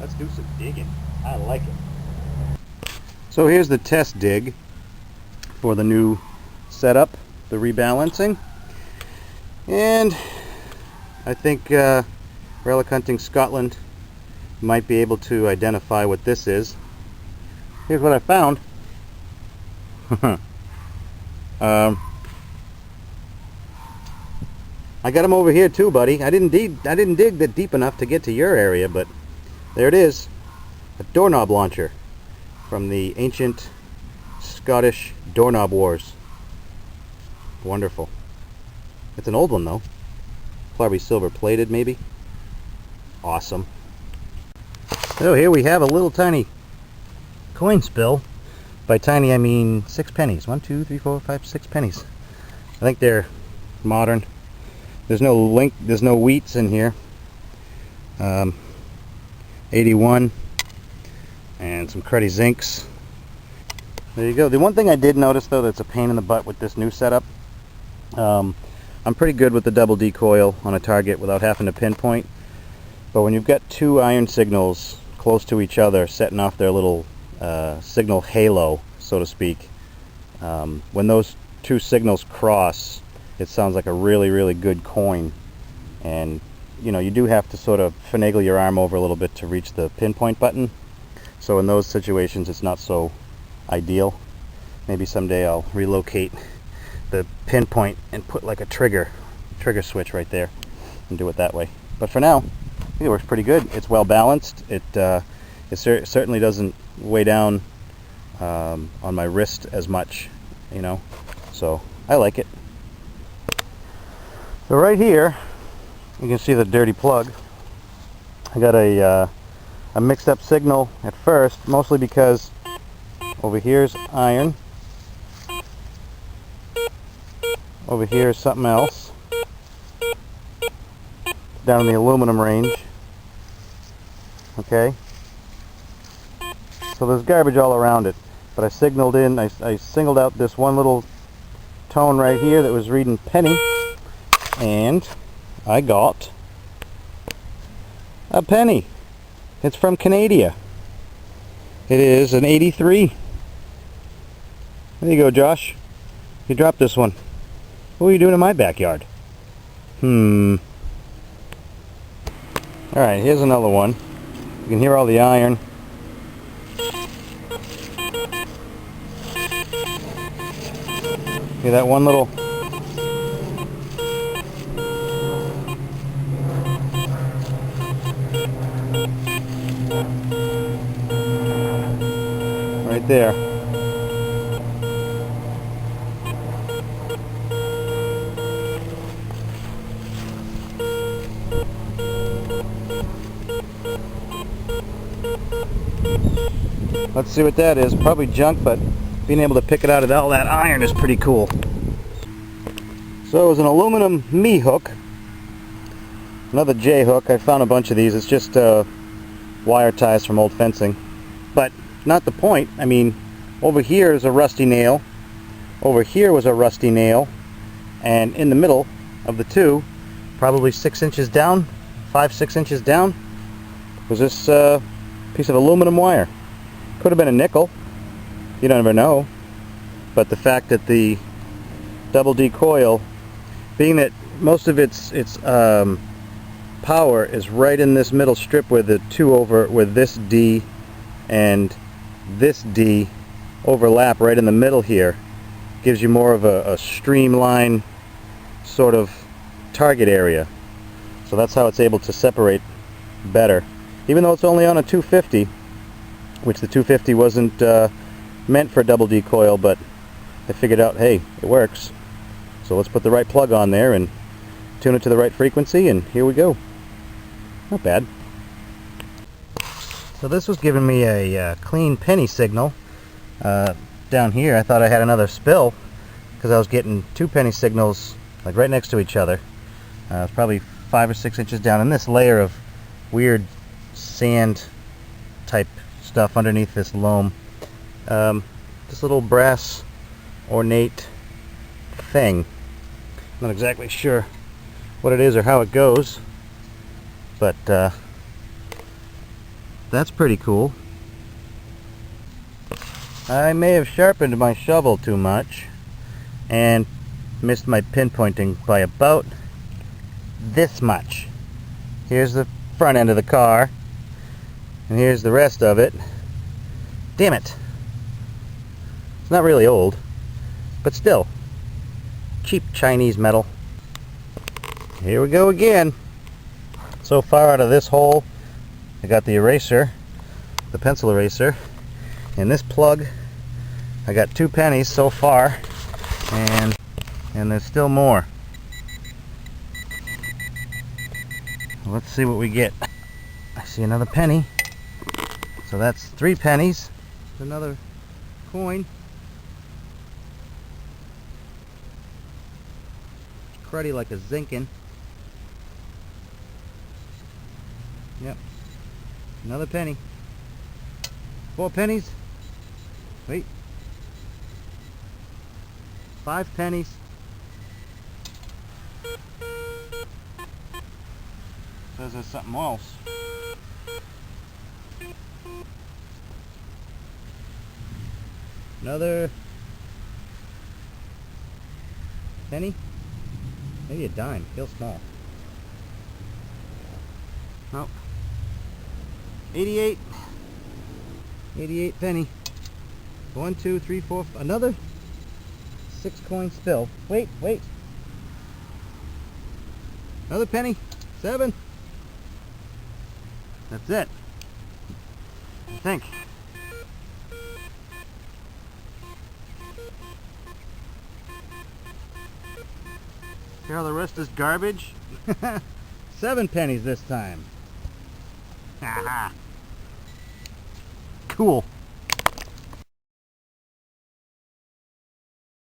Let's do some digging. I like it. So here's the test dig for the new setup, the rebalancing. And I think Relic Hunting Scotland might be able to identify what this is. Here's what I found. I got them over here too, buddy. I didn't dig that deep enough to get to your area, but there it is. A doorknob launcher from the ancient Scottish doorknob wars. Wonderful. It's an old one though. Probably silver plated maybe. Awesome. So here we have a little tiny coin spill. By tiny I mean 6 pennies. 1, 2, 3, 4, 5, 6 pennies. I think they're modern. There's no wheats in here. 81 and some cruddy zincs. There you go. The one thing I did notice though that's a pain in the butt with this new setup, I'm pretty good with the double decoil on a target without having to pinpoint, but when you've got 2 iron signals close to each other setting off their little signal halo, so to speak, when those 2 signals cross, it sounds like a really good coin. And you know, you do have to sort of finagle your arm over a little bit to reach the pinpoint button, so in those situations it's not so ideal. Maybe someday I'll relocate the pinpoint and put like a trigger switch right there and do it that way. But for now, I think it works pretty good. It's well balanced. It certainly doesn't weigh down on my wrist as much, you know, so I like it. So right here you can see the dirty plug. I got a mixed up signal at first, mostly because over here's iron, over here is something else down in the aluminum range. Okay, so there's garbage all around it, but I singled out this one little tone right here that was reading penny, and I got a penny. It's from Canada. It is an 83. There you go, Josh. You dropped this one. What are you doing in my backyard? Alright, here's another one. You can hear all the iron. See that one little... right there. Let's see what that is. Probably junk, but being able to pick it out of all that iron is pretty cool. So it was an aluminum me hook. Another J hook. I found a bunch of these. It's just wire ties from old fencing. But not the point. I mean, over here is a rusty nail. Over here was a rusty nail. And in the middle of the two, probably 6 inches down, 5-6 inches down, was this piece of aluminum wire. Could have been a nickel. You don't ever know. But the fact that the double decoil, being that most of its power is right in this middle strip where the where this D and this D overlap right in the middle here, gives you more of a streamline sort of target area. So that's how it's able to separate better. Even though it's only on a 250, which the 250 wasn't meant for double decoil, but I figured out, hey, it works. So let's put the right plug on there and tune it to the right frequency, and here we go. Not bad. So this was giving me a clean penny signal. Down here I thought I had another spill because I was getting 2 penny signals like right next to each other. It's probably 5 or 6 inches down in this layer of weird sand type stuff underneath this loam. This little brass ornate thing. I'm not exactly sure what it is or how it goes, but the That's pretty cool. I may have sharpened my shovel too much and missed my pinpointing by about this much. Here's the front end of the car, and here's the rest of it. Damn it. It's not really old, but still, cheap Chinese metal. Here we go again. So far out of this hole, I got the eraser, the pencil eraser, and this plug. I got 2 pennies so far, and there's still more. Let's see what we get. I see another penny, so that's 3 pennies. Another coin. Cruddy like a zinkin. Yep. Another penny. 4 pennies. Wait. 5 pennies. Says there's something else. Another penny? Maybe a dime. Feels small. Nope. 88. 88 penny. 1, 2, 3, 4, another 6 coin spill. Wait. Another penny. 7. That's it. I think. See how the rest is garbage? 7 pennies this time. Haha. Cool.